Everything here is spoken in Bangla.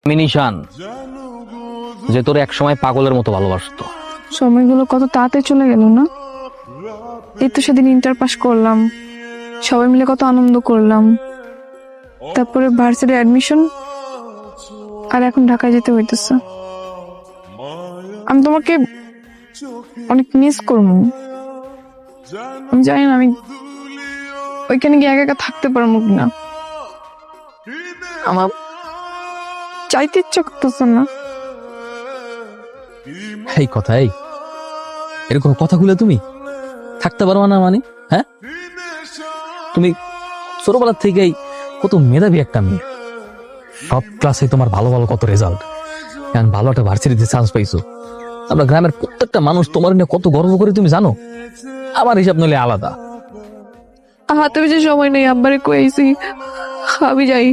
মিনিশান যে তোর এক সময় পাগলের মতো ভালোবাসতো। সময়গুলো কত তাড়াতাড়ি চলে গেল না। এই তো সেদিন ইন্টার পাস করলাম, সবাই মিলে কত আনন্দ করলাম, তারপরে ভার্সিটি অ্যাডমিশন, আর এখন ঢাকায় যেতে হইতেছে। আমি তোমাকে অনেক মিস করবো। আমি জানি না আমি ওইখানে গিয়ে একা একা থাকতে পারবো কিনা। আমার চাইতে ইচ্ছা করতেছে না। এই কথা, এরকম কথাগুলো তুমি থাকতে পারো না মানে? হ্যাঁ, তুমি ছোটবেলার থেকেই কত মেধাবী একটা মেয়ে, সব ক্লাসে তোমার ভালো ভালো কত রেজাল্ট, এখন ভালো একটা ভার্সিটিতে চান্স পাইছো। আমরা গ্রামের প্রত্যেকটা মানুষ তোমার নিয়ে কত গর্ব করে তুমি জানো। আমার হিসাব নইলে আলাদা। হাতে বেশি সময় নেই, আব্বারে কইছি আমি যাই।